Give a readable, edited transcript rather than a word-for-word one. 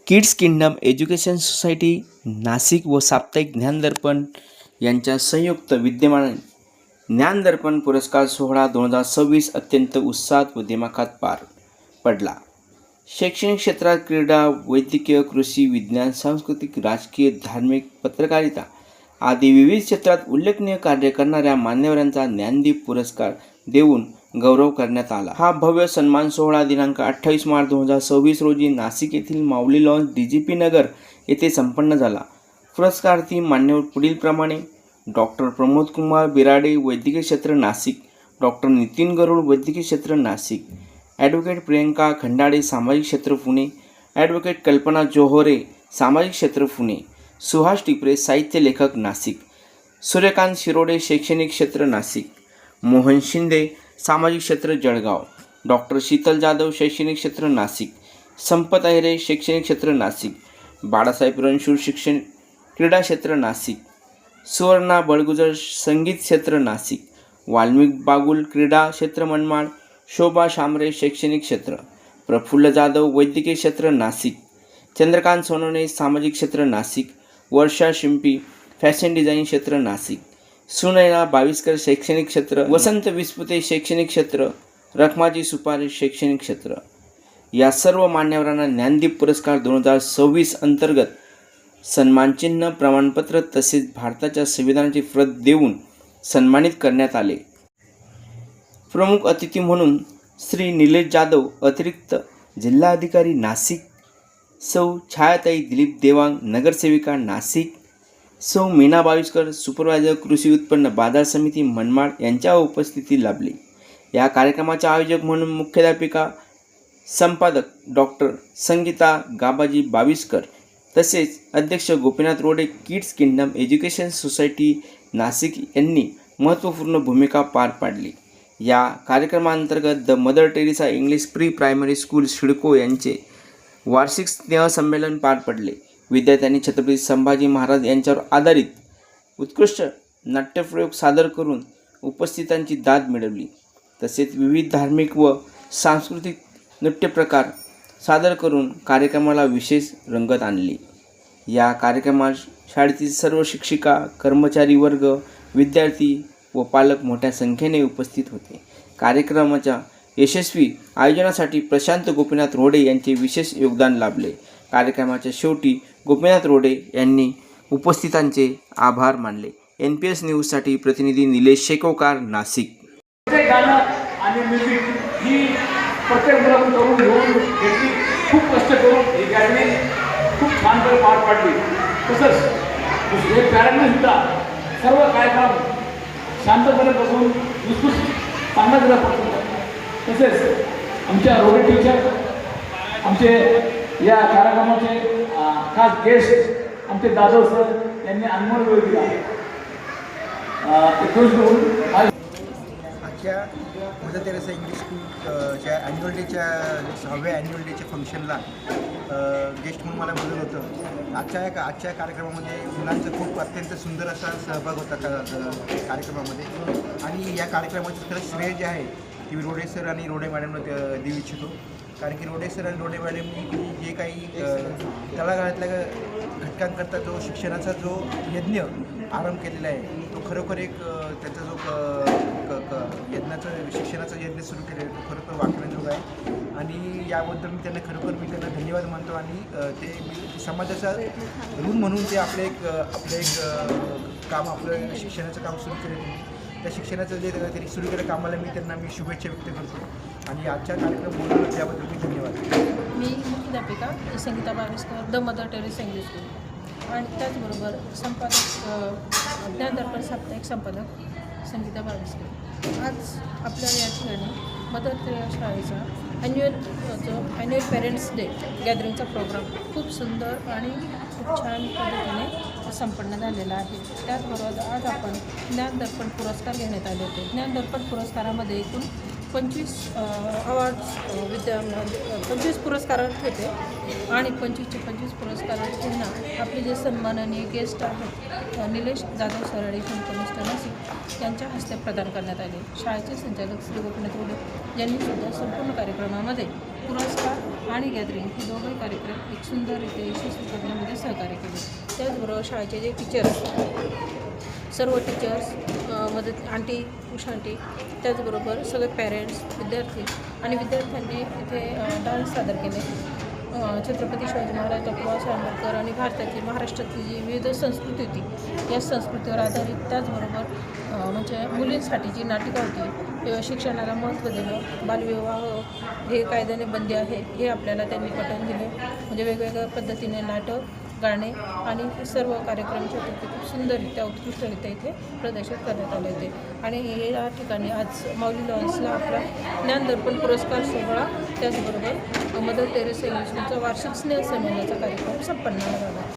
Kids kingdom education society Nashik व साप्ताहिक ज्ञानदर्पण यांच्या संयुक्त विद्यमान ज्ञानदर्पण पुरस्कार सोहळा 2026 अत्यंत उत्साहात व दिमाखात पार पडला. शैक्षणिक क्षेत्रात क्रीडा, वैद्यकीय, कृषी, विज्ञान, सांस्कृतिक, राजकीय, धार्मिक, पत्रकारिता आदी विविध क्षेत्रात उल्लेखनीय कार्य करणाऱ्या मान्यवरांचा ज्ञानदीप पुरस्कार देऊन गौरव करण्यात आला. हा भव्य सन्मान सोहळा दिनांक 28 मार्च 2026 रोजी नाशिक येथील माऊली लॉन्स DGP नगर येथे संपन्न झाला. पुरस्कारार्थी मान्यवर पुढीलप्रमाणे: डॉक्टर प्रमोद कुमार बिराडे, वैद्यकीय क्षेत्र नाशिक; डॉक्टर नितीन गरुड, वैद्यकीय क्षेत्र नाशिक; ॲडव्होकेट प्रियंका खंडाळे, सामाजिक क्षेत्र पुणे; ॲडव्होकेट कल्पना जोहरे, सामाजिक क्षेत्र पुणे; सुहास टिपरे, साहित्य लेखक नाशिक; सूर्यकांत शिरोडे, शैक्षणिक क्षेत्र नाशिक; मोहन शिंदे, सामाजिक क्षेत्र जळगाव; डॉक्टर शीतल जाधव, शैक्षणिक क्षेत्र नाशिक; संपत अहिरे, शैक्षणिक क्षेत्र नाशिक; बाळासाहेब रणशूर, शिक्षण क्रीडा क्षेत्र नाशिक; सुवर्णा बळगुजर, संगीत क्षेत्र नाशिक; वाल्मिक बागुल, क्रीडा क्षेत्र मनमाड; शोभा शामरे, शैक्षणिक क्षेत्र; प्रफुल्ल जाधव, वैद्यकीय क्षेत्र नाशिक; चंद्रकांत सोनवणे, सामाजिक क्षेत्र नाशिक; वर्षा शिंपी, फॅशन डिझाईन क्षेत्र नाशिक; सुनयना बाविस्कर, शैक्षणिक क्षेत्र; वसंत विस्पुते, शैक्षणिक क्षेत्र; रखमाजी सुपारे, शैक्षणिक क्षेत्र. या सर्व मान्यवरांना ज्ञानदीप पुरस्कार 2026 अंतर्गत सन्मानचिन्ह, प्रमाणपत्र तसेच भारताच्या संविधानाची प्रत देऊन सन्मानित करण्यात आले. प्रमुख अतिथी म्हणून श्री निलेश जाधव, अतिरिक्त जिल्हाधिकारी नाशिक; सौ छायाताई दिलीप देवांग, नगरसेविका नाशिक; सौ मीना बाविस्कर, सुपरवायझर, कृषी उत्पन्न बाजार समिती मनमाड यांच्या उपस्थिती लाभली. या कार्यक्रमाच्या आयोजक म्हणून मुख्याध्यापिका संपादक डॉक्टर संगीता गाबाजी बाविस्कर तसेच अध्यक्ष Gopinath Rode, kids kingdom education society Nashik यांनी महत्त्वपूर्ण भूमिका पार पाडली. या कार्यक्रमांतर्गत the Mother Teresa English pre primary school CIDCO यांचे वार्षिक स्नेहसंमेलन पार पडले. विद्यार्थ्यांनी छत्रपती संभाजी महाराज यांच्यावर आधारित उत्कृष्ट नाट्यप्रयोग सादर करून उपस्थितांची दाद मिळवली. तसेच विविध धार्मिक व सांस्कृतिक नृत्यप्रकार सादर करून कार्यक्रमाला विशेष रंगत आणली. या कार्यक्रमात शाळेतील सर्व शिक्षिका, कर्मचारी वर्ग, विद्यार्थी व पालक मोठ्या संख्येने उपस्थित होते. कार्यक्रमाच्या यशस्वी आयोजनासाठी प्रशांत गोपीनाथ रोडे यांचे विशेष योगदान लाभले. कार्यक्रमाच्या शेवटी गोपीनाथ रोडे यांनी उपस्थितांचे आभार मानले. NPS न्यूजसाठी प्रतिनिधी निलेश शेकोकार, नाशिक. गाणं आणि म्युझिक ही प्रत्येक मुलाकडून करून घेऊन घेतली. खूप कष्ट करून ही गॅदरिंग खूप छानपणे पार पाडली. तसंच दुसरे पॅरेंटने सुद्धा सर्व कार्यक्रम शांतपणे बसून नुसतंच चांगला दिला पडतो. तसेच आमच्या रोडे टीचर, आमचे या कार्यक्रमाचे खास गेस्ट आमचे जाधव सर यांनी अनमोल वेळ दिला. आजच्या मदर टेरेसा इंग्लिश स्कूलच्या ॲन्युअल डेच्या 6व्या ॲन्युअल डेच्या फंक्शनला गेस्ट म्हणून मला बोलवलं होतं. आजच्या कार्यक्रमामध्ये मुलांचा खूप अत्यंत सुंदर असा सहभाग होता कार्यक्रमामध्ये. आणि या कार्यक्रमाचं खरं श्रेय जे आहे ते रोडे सर आणि रोडे मॅडमला देऊ इच्छितो. कारण की रोडे सर आणि रोडे मॅडमनी जे काही तळागाळातल्या घटकांकरता जो शिक्षणाचा जो यज्ञ आरंभ केलेला आहे तो खरोखर एक त्याचा जो शिक्षणाचा यज्ञ सुरू केलेला आहे तो खरोखर वाखण्याजोगा आहे. आणि याबद्दल त्यांना खरोखर धन्यवाद मानतो. आणि ते समाजाचा ऋण म्हणून ते आपलं एक काम, आपलं शिक्षणाचं काम सुरू केलं. त्या शिक्षणाचं जे त्यांनी सुरू केलं कामाला मी शुभेच्छा व्यक्त करतो. आणि आजच्या कार्यक्रम बोलवलं त्याबद्दल मी धन्यवाद. मी मुख्याध्यापिका Sangeeta Baviskar, the Mother Teresa English school आणि त्याचबरोबर संपादक ज्ञानदर्पण साप्ताहिक संपादक संगीता बाविस्कर. आज आपल्याला या ठिकाणी मदर टेरेसा शाळेचा ॲन्युअल पेरेंट्स डे गॅदरिंगचा प्रोग्राम खूप सुंदर आणि खूप छान पद्धतीने संपन्न झालेला आहे. त्याचबरोबर आज आपण ज्ञानदर्पण पुरस्कार घेण्यात आले होते. ज्ञानदर्पण पुरस्कारामध्ये एकूण 25 अवॉर्ड्स 25 पुरस्कार होते आणि 25चे 25 पुरस्कारांना आपले जे सन्माननीय गेस्ट आहेत Nilesh Jadhav sir, additional commissioner Nashik यांच्या हस्ते प्रदान करण्यात आले. शाळेचे संचालक श्री गोपीनाथ रोडे यांनी सुद्धा संपूर्ण कार्यक्रमामध्ये पुरस्कार आणि गॅदरिंग हे दोघंही कार्यक्रम एक सुंदररीत्या यशस्वी करण्यामध्ये सहकार्य केले. त्याचबरोबर शाळेचे जे टीचर्स, सर्व टीचर्स, मदत आंटी, उषा आंटी, त्याचबरोबर सगळे पॅरेंट्स, विद्यार्थी आणि विद्यार्थ्यांनी इथे डान्स सादर केले. छत्रपती शिवाजी महाराज, डॉक्टर बाबासाहेब आंबेडकर आणि भारताची, महाराष्ट्रातली जी विविध संस्कृती होती या संस्कृतीवर आधारित, त्याचबरोबर म्हणजे मुलींसाठी जी नाटिका होती, शिक्षणाला महत्त्व देणं, बालविवाह हे कायद्याने बंदी आहे हे आपल्याला त्यांनी पटवून दिले. म्हणजे वेगवेगळ्या पद्धतीने नाटक, गाणे आणि सर्व कार्यक्रमच्या खूप सुंदररित्या, उत्कृष्टरित्या इथे प्रदर्शित करण्यात आले होते. आणि या ठिकाणी आज माऊली लॉन्सला आपला ज्ञानदर्पण पुरस्कार सोहळा, त्याचबरोबर मदर टेरेसा इंग्लिश स्कूलचा वार्षिक स्नेहसन्मानाचा कार्यक्रम संपन्न झाला.